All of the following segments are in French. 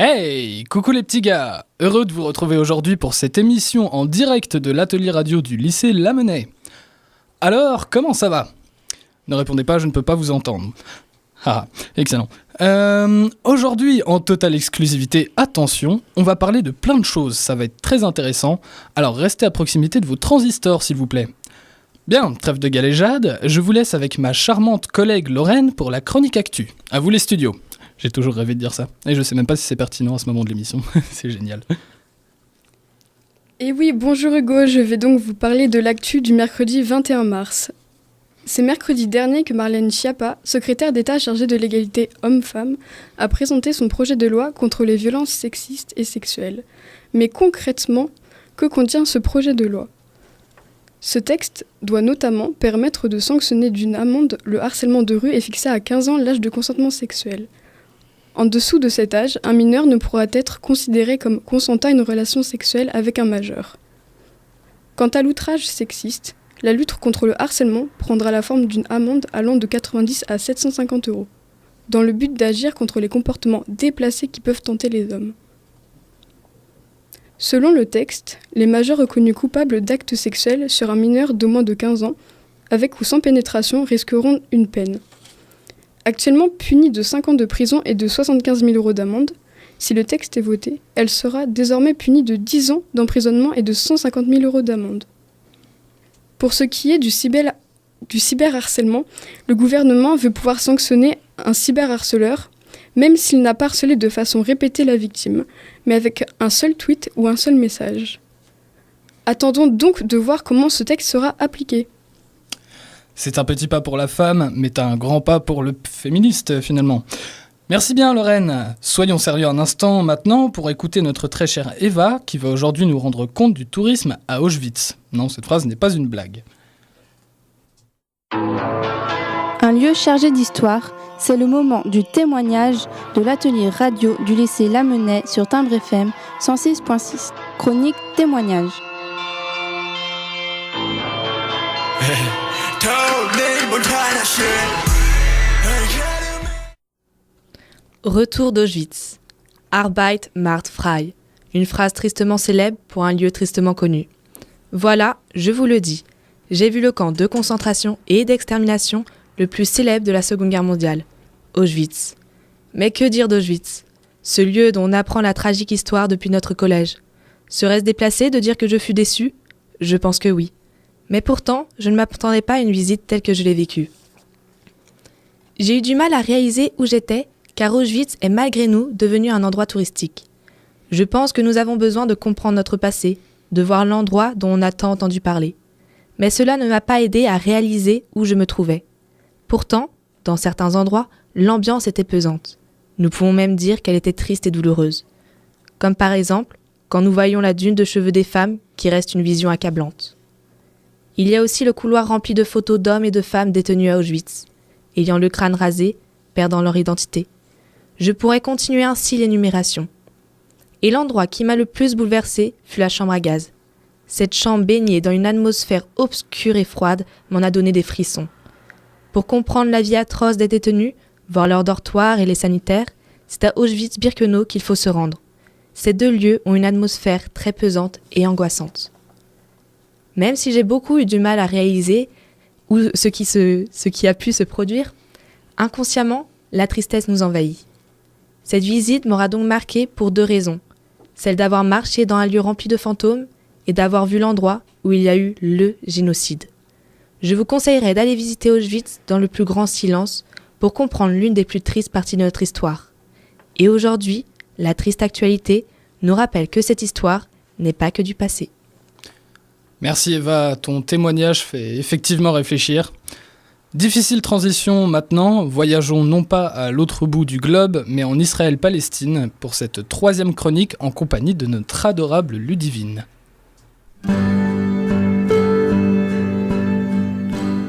Hey, coucou les petits gars! Heureux de vous retrouver aujourd'hui pour cette émission en direct de l'atelier radio du lycée Lamennais. Alors, comment ça va? Ne répondez pas, je ne peux pas vous entendre. Ah, excellent. Aujourd'hui, en totale exclusivité, attention, on va parler de plein de choses, ça va être très intéressant, alors restez à proximité de vos transistors s'il vous plaît. Bien, trêve de galéjade, je vous laisse avec ma charmante collègue Lorraine pour la chronique actu. À vous les studios. J'ai toujours rêvé de dire ça. Et je sais même pas si c'est pertinent à ce moment de l'émission. C'est génial. Et oui, bonjour Hugo, je vais donc vous parler de l'actu du mercredi 21 mars. C'est mercredi dernier que Marlène Schiappa, secrétaire d'État chargée de l'égalité homme-femme, a présenté son projet de loi contre les violences sexistes et sexuelles. Mais concrètement, que contient ce projet de loi ? Ce texte doit notamment permettre de sanctionner d'une amende le harcèlement de rue et fixer à 15 ans l'âge de consentement sexuel. En dessous de cet âge, un mineur ne pourra être considéré comme consentant à une relation sexuelle avec un majeur. Quant à l'outrage sexiste, la lutte contre le harcèlement prendra la forme d'une amende allant de 90 à 750 €, dans le but d'agir contre les comportements déplacés qui peuvent tenter les hommes. Selon le texte, les majeurs reconnus coupables d'actes sexuels sur un mineur de moins de 15 ans, avec ou sans pénétration, risqueront une peine. Actuellement punie de 5 ans de prison et de 75 000 € d'amende, si le texte est voté, elle sera désormais punie de 10 ans d'emprisonnement et de 150 000 € d'amende. Pour ce qui est du cyberharcèlement, le gouvernement veut pouvoir sanctionner un cyberharceleur, même s'il n'a pas harcelé de façon répétée la victime, mais avec un seul tweet ou un seul message. Attendons donc de voir comment ce texte sera appliqué. C'est un petit pas pour la femme, mais un grand pas pour le féministe finalement. Merci bien Lorraine. Soyons sérieux un instant maintenant pour écouter notre très chère Eva qui va aujourd'hui nous rendre compte du tourisme à Auschwitz. Non, cette phrase n'est pas une blague. Un lieu chargé d'histoire, c'est le moment du témoignage de l'atelier radio du lycée Lamennais sur Timbre FM 106.6. Chronique témoignage. Retour d'Auschwitz. Arbeit macht frei. Une phrase tristement célèbre pour un lieu tristement connu. Voilà, je vous le dis, j'ai vu le camp de concentration et d'extermination le plus célèbre de la Seconde Guerre mondiale, Auschwitz. Mais que dire d'Auschwitz ? Ce lieu dont on apprend la tragique histoire depuis notre collège. Serait-ce déplacé de dire que je fus déçu ? Je pense que oui. Mais pourtant, je ne m'attendais pas à une visite telle que je l'ai vécue. J'ai eu du mal à réaliser où j'étais, car Auschwitz est malgré nous devenu un endroit touristique. Je pense que nous avons besoin de comprendre notre passé, de voir l'endroit dont on a tant entendu parler. Mais cela ne m'a pas aidé à réaliser où je me trouvais. Pourtant, dans certains endroits, l'ambiance était pesante. Nous pouvons même dire qu'elle était triste et douloureuse. Comme par exemple, quand nous voyons la dune de cheveux des femmes, qui reste une vision accablante. Il y a aussi le couloir rempli de photos d'hommes et de femmes détenus à Auschwitz, ayant le crâne rasé, perdant leur identité. Je pourrais continuer ainsi l'énumération. Et l'endroit qui m'a le plus bouleversée fut la chambre à gaz. Cette chambre baignée dans une atmosphère obscure et froide m'en a donné des frissons. Pour comprendre la vie atroce des détenus, voir leurs dortoirs et les sanitaires, c'est à Auschwitz-Birkenau qu'il faut se rendre. Ces deux lieux ont une atmosphère très pesante et angoissante. Même si j'ai beaucoup eu du mal à réaliser ce qui a pu se produire, inconsciemment, la tristesse nous envahit. Cette visite m'aura donc marquée pour 2 raisons. Celle d'avoir marché dans un lieu rempli de fantômes et d'avoir vu l'endroit où il y a eu le génocide. Je vous conseillerais d'aller visiter Auschwitz dans le plus grand silence pour comprendre l'une des plus tristes parties de notre histoire. Et aujourd'hui, la triste actualité nous rappelle que cette histoire n'est pas que du passé. Merci Eva, ton témoignage fait effectivement réfléchir. Difficile transition maintenant, voyageons non pas à l'autre bout du globe, mais en Israël-Palestine pour cette 3e chronique en compagnie de notre adorable Ludivine.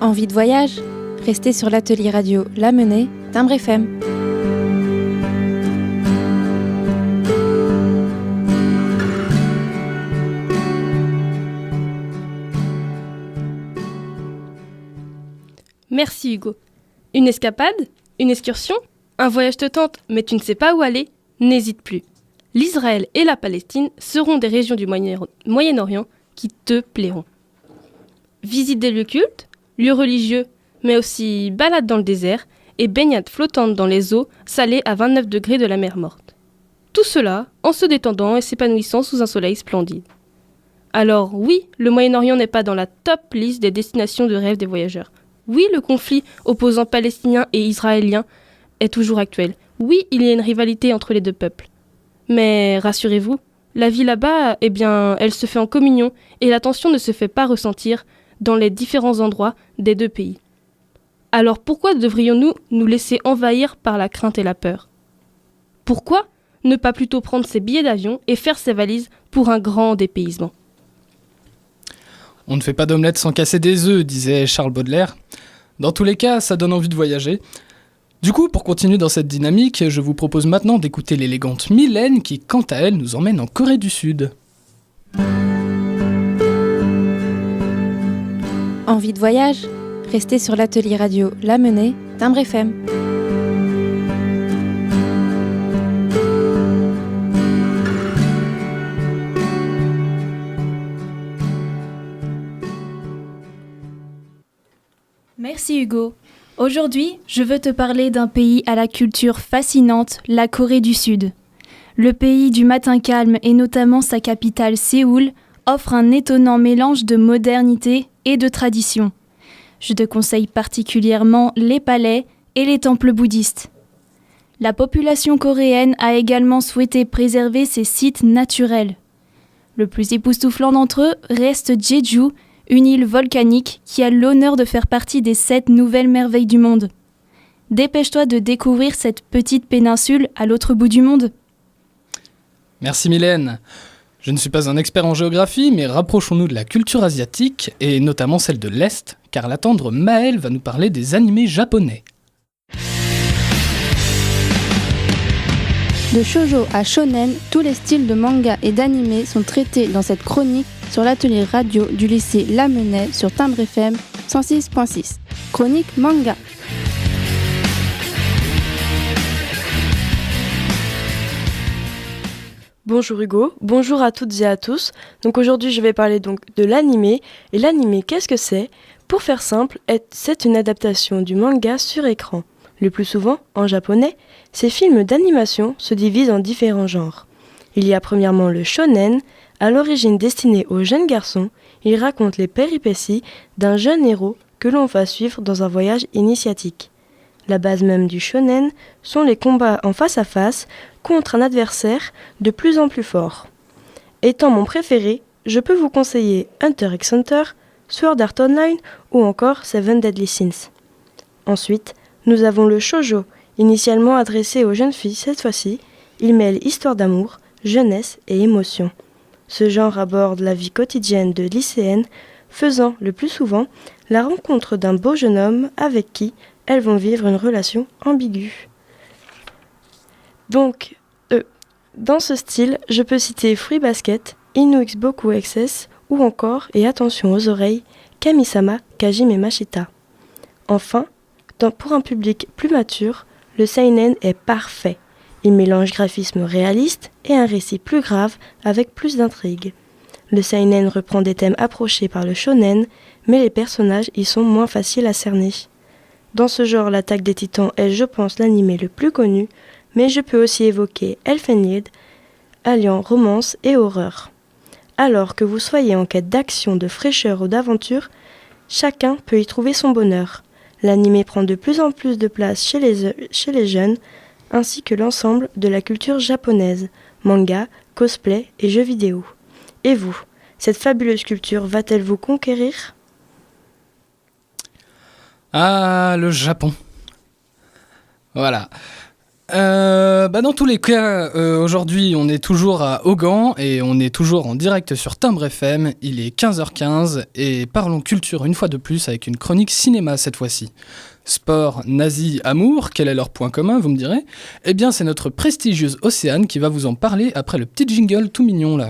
Envie de voyage ? Restez sur l'atelier radio Lamennais, Timbre FM. Merci Hugo. Une escapade ? Une excursion ? Un voyage te tente, mais tu ne sais pas où aller ? N'hésite plus. l'Israël et la Palestine seront des régions du Moyen-Orient qui te plairont. Visite des lieux cultes, lieux religieux, mais aussi balades dans le désert et baignades flottantes dans les eaux salées à 29 degrés de la mer Morte. Tout cela en se détendant et s'épanouissant sous un soleil splendide. Alors oui, le Moyen-Orient n'est pas dans la top liste des destinations de rêve des voyageurs. Oui, le conflit opposant Palestiniens et Israéliens est toujours actuel. Oui, il y a une rivalité entre les deux peuples. Mais rassurez-vous, la vie là-bas, elle se fait en communion et la tension ne se fait pas ressentir dans les différents endroits des deux pays. Alors pourquoi devrions-nous nous laisser envahir par la crainte et la peur ? Pourquoi ne pas plutôt prendre ses billets d'avion et faire ses valises pour un grand dépaysement ? On ne fait pas d'omelette sans casser des œufs, disait Charles Baudelaire. Dans tous les cas, ça donne envie de voyager. Du coup, pour continuer dans cette dynamique, je vous propose maintenant d'écouter l'élégante Mylène qui, quant à elle, nous emmène en Corée du Sud. Envie de voyage ? Restez sur l'atelier radio Lamennais, Timbre FM. Merci Hugo. Aujourd'hui, je veux te parler d'un pays à la culture fascinante, la Corée du Sud. Le pays du matin calme et notamment sa capitale Séoul offre un étonnant mélange de modernité et de tradition. Je te conseille particulièrement les palais et les temples bouddhistes. La population coréenne a également souhaité préserver ses sites naturels. Le plus époustouflant d'entre eux reste Jeju, une île volcanique qui a l'honneur de faire partie des 7 nouvelles merveilles du monde. Dépêche-toi de découvrir cette petite péninsule à l'autre bout du monde. Merci Mylène. Je ne suis pas un expert en géographie, mais rapprochons-nous de la culture asiatique, et notamment celle de l'Est, car la tendre Maëlle va nous parler des animés japonais. De shoujo à shonen, tous les styles de manga et d'animé sont traités dans cette chronique sur l'atelier radio du lycée Lamennais sur Timbre FM 106.6. Chronique manga. Bonjour Hugo, bonjour à toutes et à tous. Donc aujourd'hui je vais parler donc de l'animé. Et l'animé, qu'est-ce que c'est ? Pour faire simple, c'est une adaptation du manga sur écran. Le plus souvent, en japonais, ces films d'animation se divisent en différents genres. Il y a premièrement le shonen, à l'origine destiné aux jeunes garçons. Il raconte les péripéties d'un jeune héros que l'on va suivre dans un voyage initiatique. La base même du shonen sont les combats en face à face contre un adversaire de plus en plus fort. Étant mon préféré, je peux vous conseiller Hunter x Hunter, Sword Art Online ou encore Seven Deadly Sins. Ensuite, nous avons le shoujo, initialement adressé aux jeunes filles cette fois-ci. Il mêle histoire d'amour, jeunesse et émotion. Ce genre aborde la vie quotidienne de lycéennes, faisant le plus souvent la rencontre d'un beau jeune homme avec qui elles vont vivre une relation ambiguë. Donc, dans ce style, je peux citer Fruit Basket, Inu Boku XS ou encore, et attention aux oreilles, Kami-sama, Kajime Mashita. Enfin, pour un public plus mature, le seinen est parfait. Il mélange graphisme réaliste et un récit plus grave avec plus d'intrigue. Le seinen reprend des thèmes approchés par le shonen, mais les personnages y sont moins faciles à cerner. Dans ce genre, l'Attaque des Titans est, je pense, l'animé le plus connu, mais je peux aussi évoquer Elfen Lied, alliant romance et horreur. Alors que vous soyez en quête d'action, de fraîcheur ou d'aventure, chacun peut y trouver son bonheur. L'animé prend de plus en plus de place chez les jeunes, ainsi que l'ensemble de la culture japonaise, manga, cosplay et jeux vidéo. Et vous, cette fabuleuse culture va-t-elle vous conquérir ? Ah, le Japon. Voilà. Dans tous les cas, aujourd'hui, on est toujours à Augan et on est toujours en direct sur Timbre FM. Il est 15h15 et parlons culture une fois de plus avec une chronique cinéma cette fois-ci. Sport, nazi, amour, quel est leur point commun, vous me direz ? Eh bien, c'est notre prestigieuse Océane qui va vous en parler après le petit jingle tout mignon là.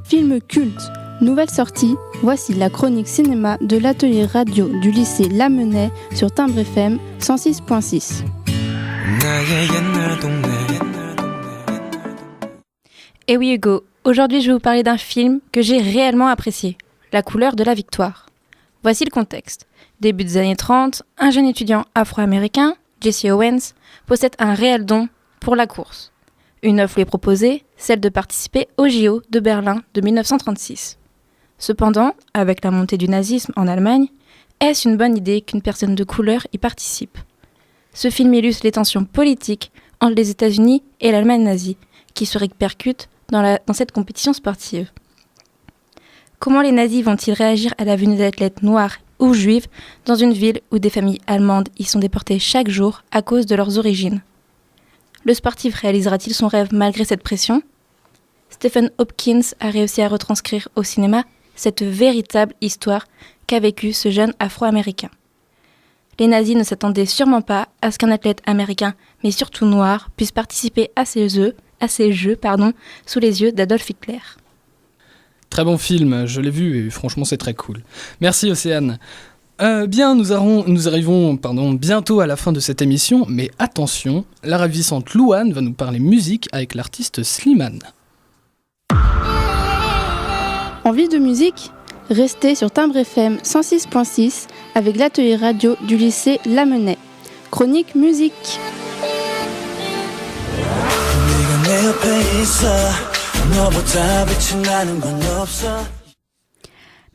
Film culte. Nouvelle sortie, voici la chronique cinéma de l'atelier radio du lycée Lamennais sur Timbre FM 106.6. Et oui Hugo, aujourd'hui je vais vous parler d'un film que j'ai réellement apprécié, La couleur de la victoire. Voici le contexte. Début des années 30, un jeune étudiant afro-américain, Jesse Owens, possède un réel don pour la course. Une offre lui est proposée, celle de participer au JO de Berlin de 1936. Cependant, avec la montée du nazisme en Allemagne, est-ce une bonne idée qu'une personne de couleur y participe ? Ce film illustre les tensions politiques entre les États-Unis et l'Allemagne nazie, qui se répercutent dans cette compétition sportive. Comment les nazis vont-ils réagir à la venue d'athlètes noirs ou juifs dans une ville où des familles allemandes y sont déportées chaque jour à cause de leurs origines ? Le sportif réalisera-t-il son rêve malgré cette pression ? Stephen Hopkins a réussi à retranscrire au cinéma cette véritable histoire qu'a vécue ce jeune Afro-Américain. Les nazis ne s'attendaient sûrement pas à ce qu'un athlète américain, mais surtout noir, puisse participer à ces jeux, sous les yeux d'Adolf Hitler. Très bon film, je l'ai vu et franchement c'est très cool. Merci Océane. Nous arrivons bientôt à la fin de cette émission, mais attention, la ravissante Louane va nous parler musique avec l'artiste Slimane. Envie de musique ? Restez sur Timbre FM 106.6 avec l'atelier radio du lycée Lamennais. Chronique musique.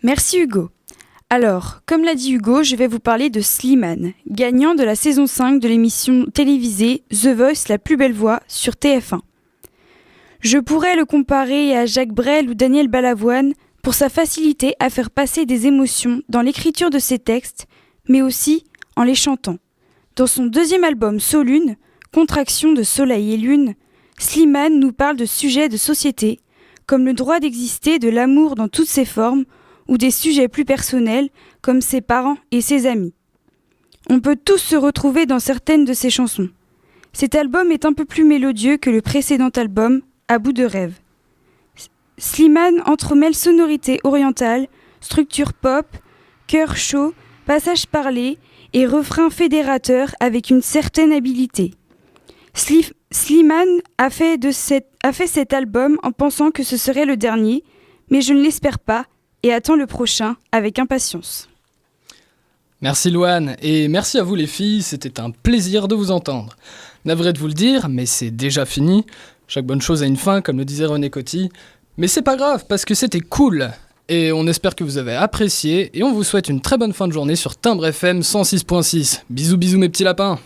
Merci Hugo. Alors, comme l'a dit Hugo, je vais vous parler de Slimane, gagnant de la saison 5 de l'émission télévisée The Voice, la plus belle voix sur TF1. Je pourrais le comparer à Jacques Brel ou Daniel Balavoine pour sa facilité à faire passer des émotions dans l'écriture de ses textes, mais aussi en les chantant. Dans son deuxième album Solune, Contraction de soleil et lune, Slimane nous parle de sujets de société, comme le droit d'exister de l'amour dans toutes ses formes, ou des sujets plus personnels, comme ses parents et ses amis. On peut tous se retrouver dans certaines de ses chansons. Cet album est un peu plus mélodieux que le précédent album, À bout de rêve. Slimane entremêle sonorités orientales, structure pop, chœur chaud, passage parlé et refrain fédérateur avec une certaine habileté. Slimane a fait cet album en pensant que ce serait le dernier, mais je ne l'espère pas et attends le prochain avec impatience. Merci Louane, et merci à vous les filles, c'était un plaisir de vous entendre. Navré de vous le dire, mais c'est déjà fini. Chaque bonne chose a une fin, comme le disait René Coty. Mais c'est pas grave, parce que c'était cool. Et on espère que vous avez apprécié, et on vous souhaite une très bonne fin de journée sur Timbre FM 106.6. Bisous bisous mes petits lapins.